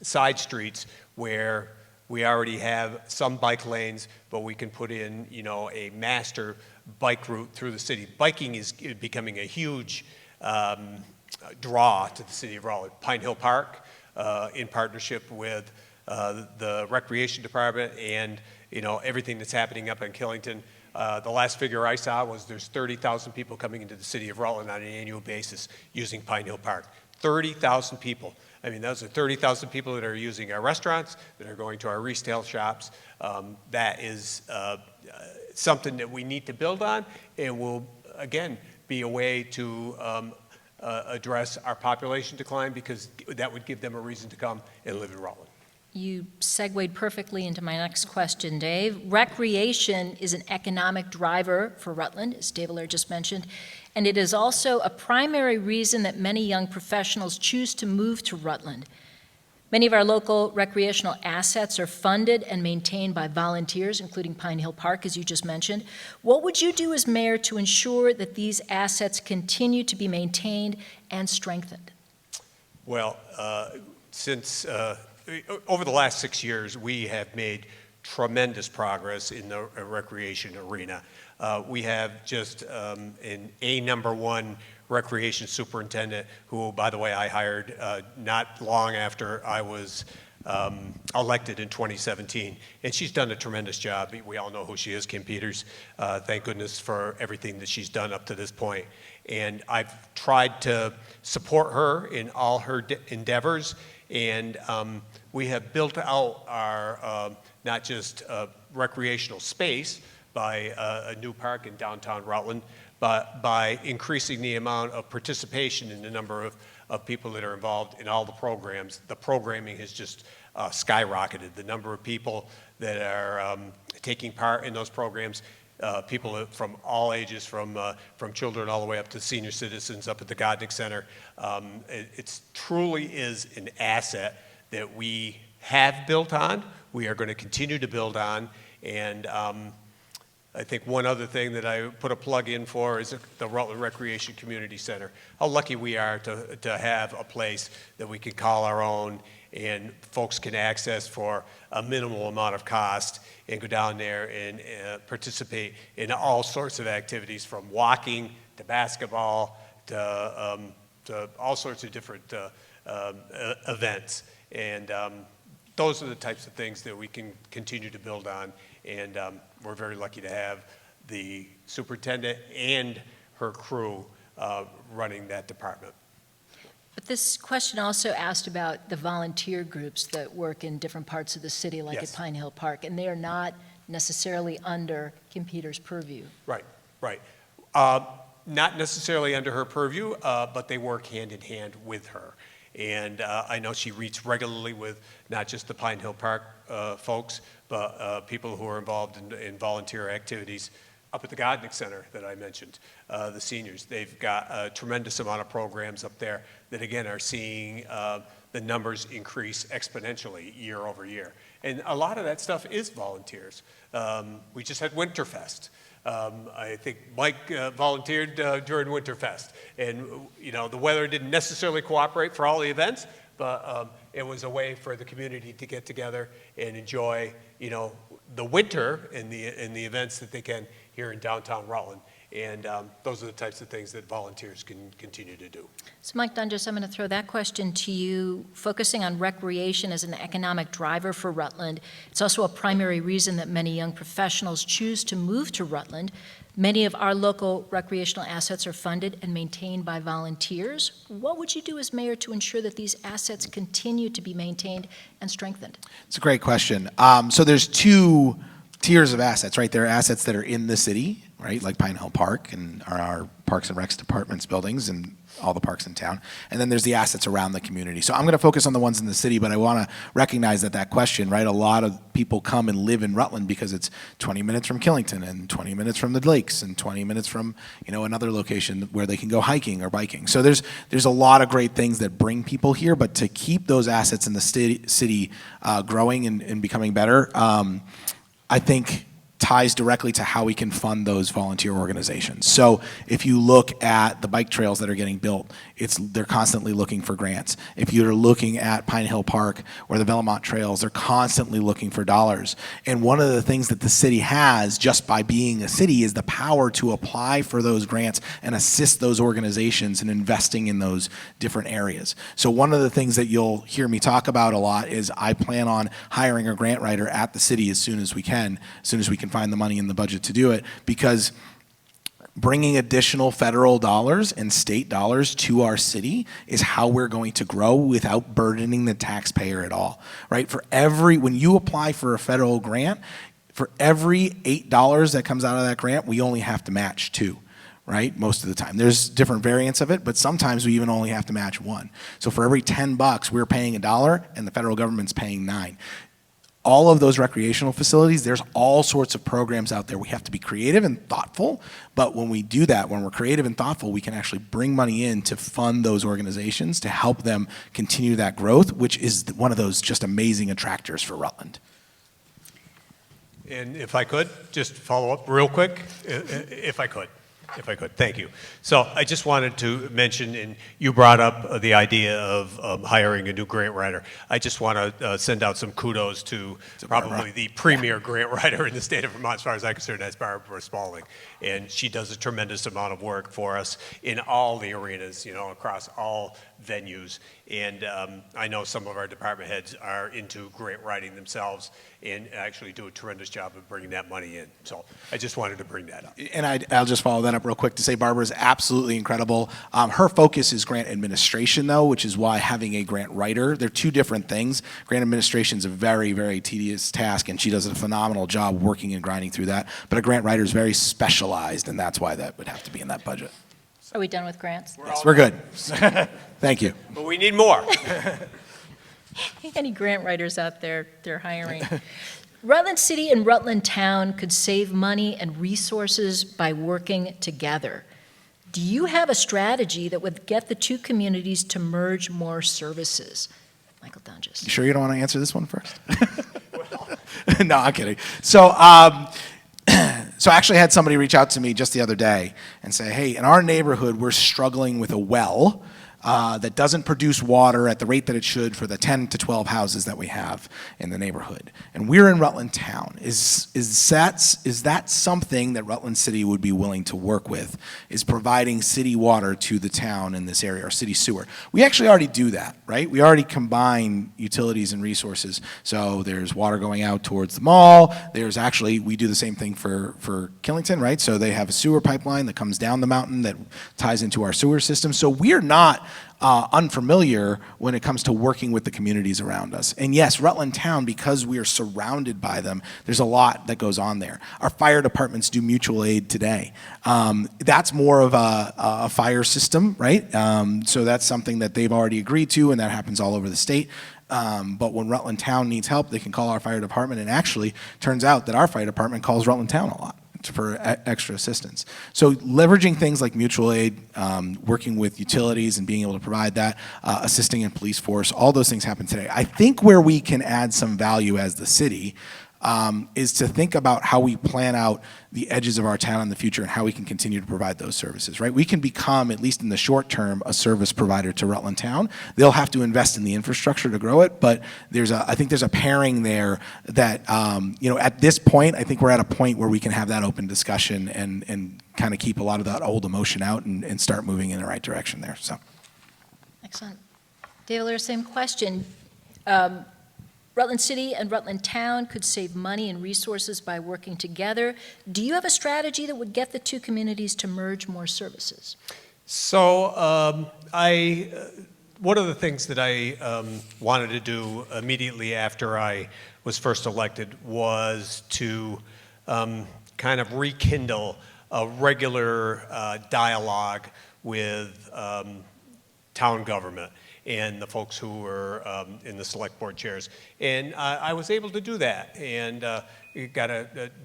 side streets where we already have some bike lanes, but we can put in, you know, a master bike route through the city. Biking is becoming a huge draw to the city of Rutland. Pine Hill Park, in partnership with the Recreation Department and, you know, everything that's happening up in Killington. The last figure I saw was there's 30,000 people coming into the city of Rutland on an annual basis using Pine Hill Park. 30,000 people. I mean, those are 30,000 people that are using our restaurants, that are going to our retail shops. That is something that we need to build on and will, again, be a way to address our population decline, because that would give them a reason to come and live in Rutland. You segued perfectly into my next question, Dave. Recreation is an economic driver for Rutland, as Dave Allaire just mentioned, and it is also a primary reason that many young professionals choose to move to Rutland. Many of our local recreational assets are funded and maintained by volunteers, including Pine Hill Park, as you just mentioned. What would you do as mayor to ensure that these assets continue to be maintained and strengthened? Well, since over the last 6 years, we have made tremendous progress in the recreation arena. We have just an #1 recreation superintendent, who, by the way, I hired not long after I was elected in 2017. And she's done a tremendous job. We all know who she is, Kim Peters. Thank goodness for everything that she's done up to this point. And I've tried to support her in all her endeavors. And we have built out our not just recreational space by a new park in downtown Rutland, but by increasing the amount of participation in the number of people that are involved in all the programs. The programming has just skyrocketed. The number of people that are taking part in those programs, people from all ages, from children all the way up to senior citizens up at the Godnick Center. It truly is an asset that we have built on. We are going to continue to build on. And I think one other thing that I put a plug in for is the Rutland Recreation Community Center. How lucky we are to have a place that we can call our own and folks can access for a minimal amount of cost and go down there and participate in all sorts of activities, from walking to basketball to all sorts of different events. And those are the types of things that we can continue to build on. And we're very lucky to have the superintendent and her crew running that department. But this question also asked about the volunteer groups that work in different parts of the city, like Yes. at Pine Hill Park, and they are not necessarily under Kim Peters' purview. Right, right. Not necessarily under her purview, but they work hand in hand with her. And I know she meets regularly with not just the Pine Hill Park folks, but people who are involved in volunteer activities up at the Godnick Center that I mentioned, the seniors. They've got a tremendous amount of programs up there that, again, are seeing the numbers increase exponentially year over year. And a lot of that stuff is volunteers. We just had Winterfest. I think Mike volunteered during Winterfest. And, you know, the weather didn't necessarily cooperate for all the events, but it was a way for the community to get together and enjoy, you know, the winter and the events that they can here in downtown Rutland. And those are the types of things that volunteers can continue to do. So Mike Dundas, I'm going to throw that question to you. Focusing on recreation as an economic driver for Rutland, it's also a primary reason that many young professionals choose to move to Rutland. Many of our local recreational assets are funded and maintained by volunteers. What would you do as mayor to ensure that these assets continue to be maintained and strengthened? It's a great question. So there's two tiers of assets, right? There are assets that are in the city, right, like Pine Hill Park and our Parks and Recs Department's buildings and all the parks in town. And then there's the assets around the community. So I'm going to focus on the ones in the city, but I want to recognize that question, right? A lot of people come and live in Rutland because it's 20 minutes from Killington and 20 minutes from the lakes and 20 minutes from, you know, another location where they can go hiking or biking. So there's a lot of great things that bring people here, but to keep those assets in the city growing and becoming better, I think ties directly to how we can fund those volunteer organizations. So if you look at the bike trails that are getting built, they're constantly looking for grants. If you're looking at Pine Hill Park or the Belmont Trails, they're constantly looking for dollars. And one of the things that the city has, just by being a city, is the power to apply for those grants and assist those organizations in investing in those different areas. So one of the things that you'll hear me talk about a lot is I plan on hiring a grant writer at the city as soon as we can find the money in the budget to do it, because bringing additional federal dollars and state dollars to our city is how we're going to grow without burdening the taxpayer at all, right? When you apply for a federal grant, for every $8 that comes out of that grant, we only have to match 2. Right, most of the time. There's different variants of it, but sometimes we even only have to match 1. So for every $10, we're paying $1, and the federal government's paying 9. All of those recreational facilities, there's all sorts of programs out there. We have to be creative and thoughtful, but when we do that, when we're creative and thoughtful, we can actually bring money in to fund those organizations to help them continue that growth, which is one of those just amazing attractors for Rutland. And if I could, just follow up real quick, if I could. Thank you. So I just wanted to mention, and you brought up the idea of hiring a new grant writer. I just want to send out some kudos to probably the premier grant writer in the state of Vermont, as far as I'm concerned, that's Barbara Spalding. And she does a tremendous amount of work for us in all the arenas, you know, across all venues. And I know some of our department heads are into grant writing themselves and actually do a tremendous job of bringing that money in. So I just wanted to bring that up. And I'll just follow that up real quick to say Barbara is absolutely incredible. Her focus is grant administration, though, which is why having a grant writer, they're two different things. Grant administration is a very, very tedious task, and she does a phenomenal job working and grinding through that. But a grant writer is very specialized, and that's why that would have to be in that budget. Are we done with grants? Yes, we're good. Thank you. But we need more. Any grant writers out there, they're hiring. Rutland City and Rutland Town could save money and resources by working together. Do you have a strategy that would get the two communities to merge more services? Michael Dundas. You sure you don't want to answer this one first? No, I'm kidding. So I actually had somebody reach out to me just the other day and say, hey, in our neighborhood, we're struggling with a well that doesn't produce water at the rate that it should for the 10 to 12 houses that we have in the neighborhood. And we're in Rutland Town. Is that something that Rutland City would be willing to work with, is providing city water to the town in this area, or city sewer? We actually already do that, right? We already combine utilities and resources. So there's water going out towards the mall. There's actually, we do the same thing for Killington, right? So they have a sewer pipeline that comes down the mountain that ties into our sewer system. So we're not unfamiliar when it comes to working with the communities around us. And yes, Rutland Town, because we are surrounded by them, there's a lot that goes on there. Our fire departments do mutual aid today. That's more of a fire system, right? So that's something that they've already agreed to, and that happens all over the state. But when Rutland Town needs help, they can call our fire department, and actually turns out that our fire department calls Rutland Town a lot for extra assistance. So leveraging things like mutual aid, working with utilities and being able to provide that, assisting in police force, all those things happen today. I think where we can add some value as the city is to think about how we plan out the edges of our town in the future and how we can continue to provide those services, right? We can become, at least in the short term, a service provider to Rutland Town. They'll have to invest in the infrastructure to grow it, but I think there's a pairing there that, at this point, I think we're at a point where we can have that open discussion and kind of keep a lot of that old emotion out and start moving in the right direction there, so. Excellent. Dave Allaire, same question. Rutland City and Rutland Town could save money and resources by working together. Do you have a strategy that would get the two communities to merge more services? So one of the things that I wanted to do immediately after I was first elected was to kind of rekindle a regular dialogue with town government and the folks who were in the select board chairs. And I was able to do that, and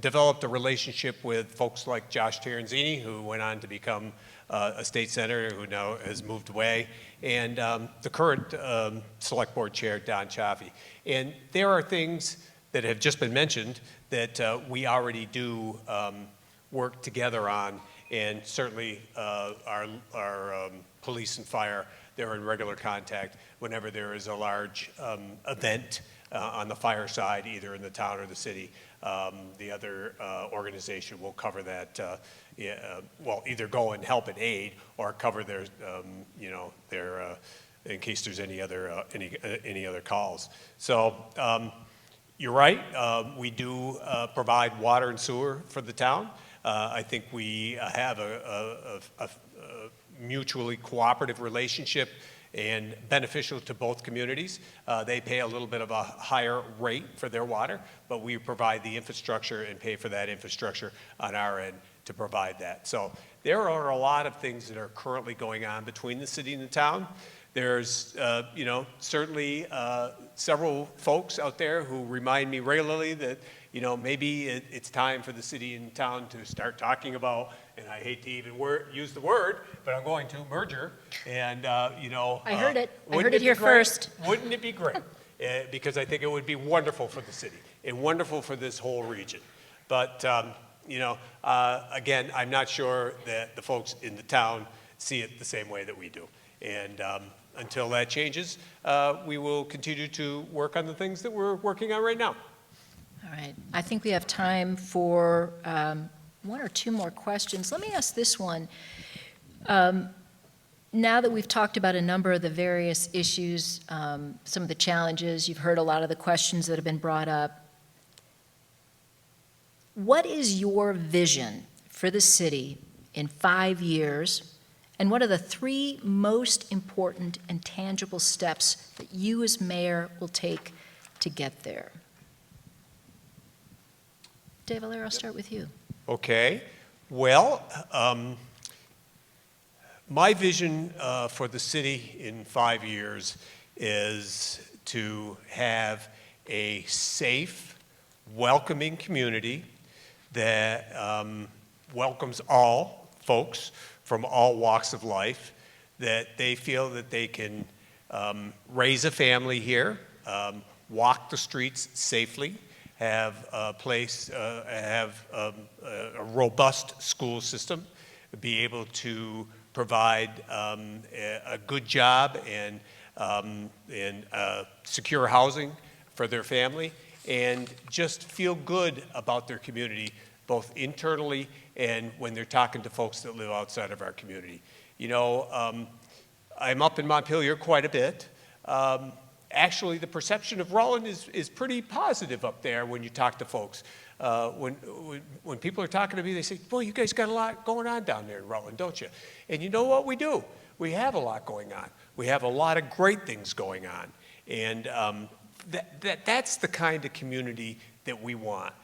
developed a relationship with folks like Josh Terenzini, who went on to become a state senator, who now has moved away, and the current select board chair, Don Chaffee. And there are things that have just been mentioned that we already do work together on, and certainly our police and fire, they're in regular contact whenever there is a large event on the fire side, either in the town or the city. The other organization will cover that, either go and help and aid or cover their, in case there's any other calls. So you're right, we do provide water and sewer for the town. I think we have a mutually cooperative relationship and beneficial to both communities. They pay a little bit of a higher rate for their water, but we provide the infrastructure and pay for that infrastructure on our end to provide that. So there are a lot of things that are currently going on between the city and the town. There's, certainly several folks out there who remind me regularly that, maybe it's time for the city and town to start talking about, and I hate to even use the word, but I'm going to, merger. And, I heard it. I heard it here first. Wouldn't it be great? Because I think it would be wonderful for the city and wonderful for this whole region. But, again, I'm not sure that the folks in the town see it the same way that we do. And until that changes, we will continue to work on the things that we're working on right now. All right. I think we have time for one or two more questions. Let me ask this one. Now that we've talked about a number of the various issues, some of the challenges, you've heard a lot of the questions that have been brought up. What is your vision for the city in 5 years? And what are the 3 most important and tangible steps that you as mayor will take to get there? Dave Allaire, I'll start with you. Okay. Well, my vision for the city in 5 years is to have a safe, welcoming community that welcomes all folks from all walks of life, that they feel that they can raise a family here, walk the streets safely, have a place, have a robust school system, be able to provide a good job and secure housing for their family, and just feel good about their community, both internally and when they're talking to folks that live outside of our community. I'm up in Montpelier quite a bit. Actually, the perception of Rutland is pretty positive up there when you talk to folks. When people are talking to me, they say, boy, you guys got a lot going on down there in Rutland, don't you? And you know what we do? We have a lot going on. We have a lot of great things going on. And that's the kind of community that we want.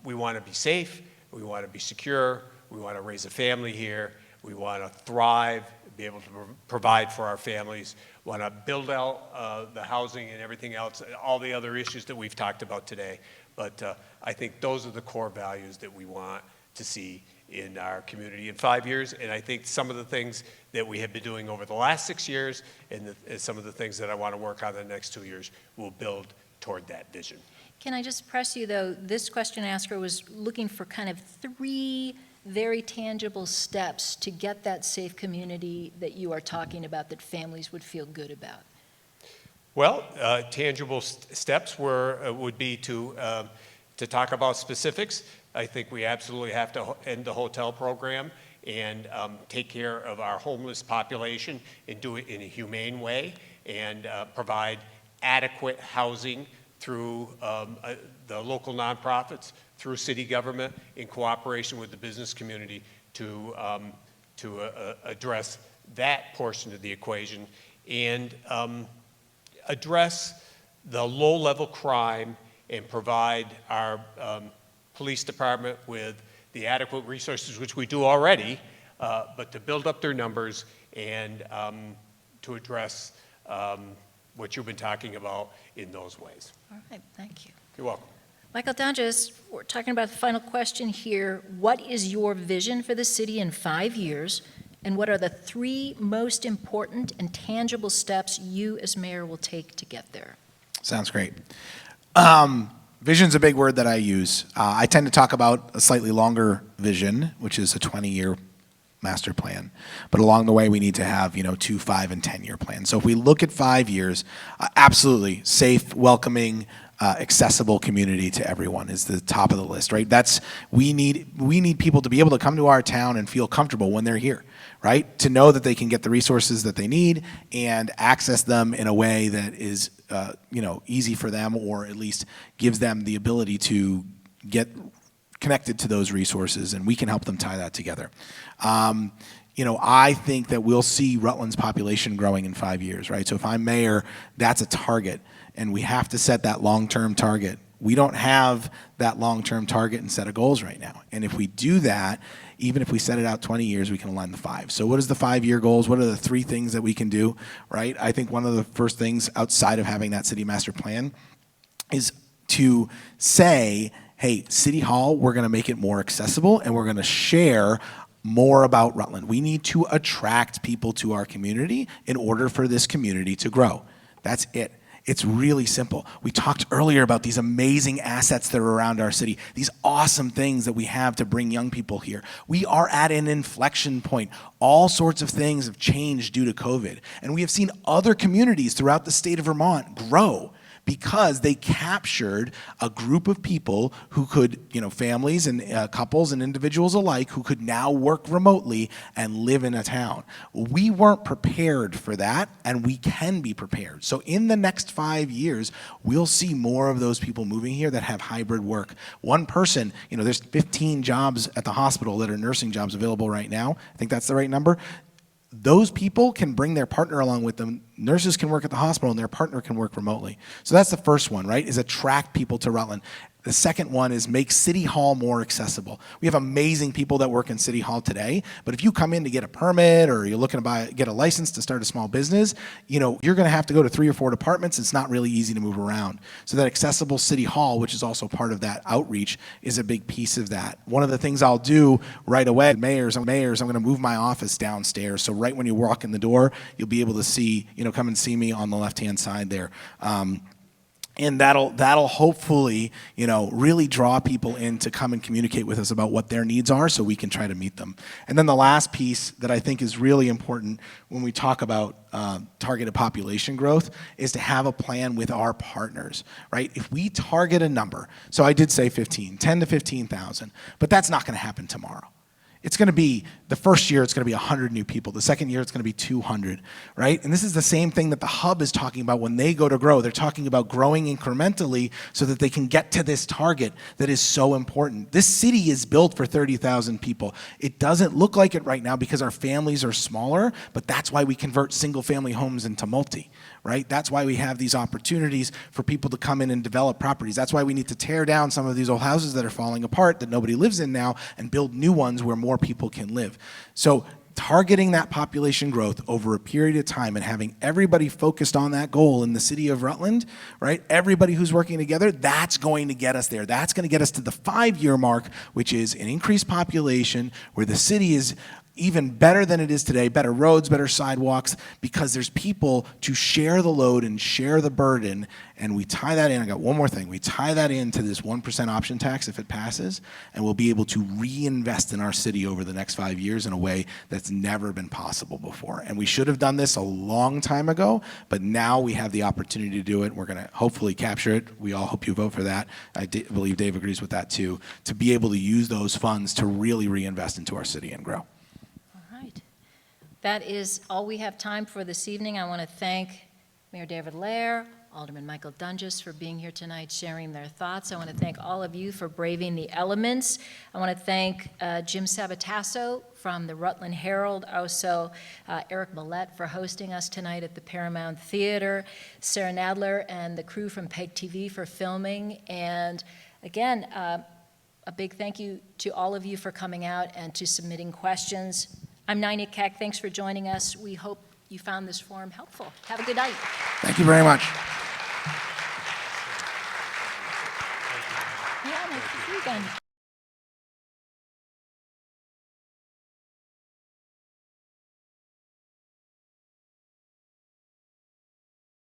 We want to be safe. We want to be secure. We want to raise a family here. We want to thrive, be able to provide for our families. Want to build out the housing and everything else, all the other issues that we've talked about today. But I think those are the core values that we want to see in our community in 5 years. And I think some of the things that we have been doing over the last 6 years and some of the things that I want to work on in the next 2 years will build toward that vision. Can I just press you, though? This question asker was looking for kind of 3 very tangible steps to get that safe community that you are talking about that families would feel good about. Well, tangible steps would be to talk about specifics. I think we absolutely have to end the hotel program and take care of our homeless population and do it in a humane way and provide adequate housing through the local nonprofits, through city government, in cooperation with the business community to address that portion of the equation and address the low-level crime and provide our police department with the adequate resources, which we do already, but to build up their numbers and to address what you've been talking about in those ways. All right, thank you. You're welcome. Michael Dunges, we're talking about the final question here. What is your vision for the city in 5 years, and what are the 3 most important and tangible steps you as mayor will take to get there? Sounds great. Vision's a big word that I use. I tend to talk about a slightly longer vision, which is a 20-year master plan. But along the way, we need to have, 2, 5, and 10-year plans. So if we look at 5 years, absolutely safe, welcoming, accessible community to everyone is the top of the list, right? We need people to be able to come to our town and feel comfortable when they're here, right? To know that they can get the resources that they need and access them in a way that is, easy for them, or at least gives them the ability to get connected to those resources, and we can help them tie that together. I think that we'll see Rutland's population growing in 5 years, right? So if I'm mayor, that's a target, and we have to set that long-term target. We don't have that long-term target and set of goals right now. And if we do that, even if we set it out 20 years, we can align the 5. So what is the 5-year goals? What are the 3 things that we can do, right? I think one of the first things outside of having that city master plan is to say, hey, City Hall, we're going to make it more accessible, and we're going to share more about Rutland. We need to attract people to our community in order for this community to grow. That's it. It's really simple. We talked earlier about these amazing assets that are around our city, these awesome things that we have to bring young people here. We are at an inflection point. All sorts of things have changed due to COVID, and we have seen other communities throughout the state of Vermont grow because they captured a group of people who could, families and couples and individuals alike, who could now work remotely and live in a town. We weren't prepared for that, and we can be prepared. So in the next 5 years, we'll see more of those people moving here that have hybrid work. One person, there's 15 jobs at the hospital that are nursing jobs available right now. I think that's the right number. Those people can bring their partner along with them. Nurses can work at the hospital and their partner can work remotely. So that's the first one, right, is attract people to Rutland. The second one is make City Hall more accessible. We have amazing people that work in City Hall today, but if you come in to get a permit or you're looking to get a license to start a small business, you're going to have to go to 3 or 4 departments. It's not really easy to move around. So that accessible City Hall, which is also part of that outreach, is a big piece of that. One of the things I'll do right away, mayors, I'm going to move my office downstairs. So right when you walk in the door, you'll be able to see, come and see me on the left-hand side there. And that'll hopefully, really draw people in to come and communicate with us about what their needs are so we can try to meet them. And then the last piece that I think is really important when we talk about targeted population growth is to have a plan with our partners, right? If we target a number, so I did say 10 to 15,000, but that's not going to happen tomorrow. It's going to be, the first year, it's going to be 100 new people. The second year, it's going to be 200, right? And this is the same thing that the hub is talking about when they go to grow. They're talking about growing incrementally so that they can get to this target that is so important. This city is built for 30,000 people. It doesn't look like it right now because our families are smaller, but that's why we convert single-family homes into multi, right? That's why we have these opportunities for people to come in and develop properties. That's why we need to tear down some of these old houses that are falling apart that nobody lives in now and build new ones where more people can live. So targeting that population growth over a period of time and having everybody focused on that goal in the city of Rutland, right? Everybody who's working together, that's going to get us there. That's going to get us to the 5-year mark, which is an increased population where the city is even better than it is today, better roads, better sidewalks, because there's people to share the load and share the burden, and we tie that in. I got one more thing. We tie that into this 1% option tax if it passes, and we'll be able to reinvest in our city over the next 5 years in a way that's never been possible before. And we should have done this a long time ago, but now we have the opportunity to do it. We're going to hopefully capture it. We all hope you vote for that. I believe Dave agrees with that too, to be able to use those funds to really reinvest into our city and grow. That is all we have time for this evening. I want to thank Mayor David Lair, Alderman Michael Dunges for being here tonight, sharing their thoughts. I want to thank all of you for braving the elements. I want to thank Jim Sabatasso from the Rutland Herald, also Eric Millette for hosting us tonight at the Paramount Theater, Sarah Nadler and the crew from PEG TV for filming, and again, a big thank you to all of you for coming out and to submitting questions. I'm Naina Keck. Thanks for joining us. We hope you found this forum helpful. Have a good night. Thank you very much. Yeah, nice to see you again.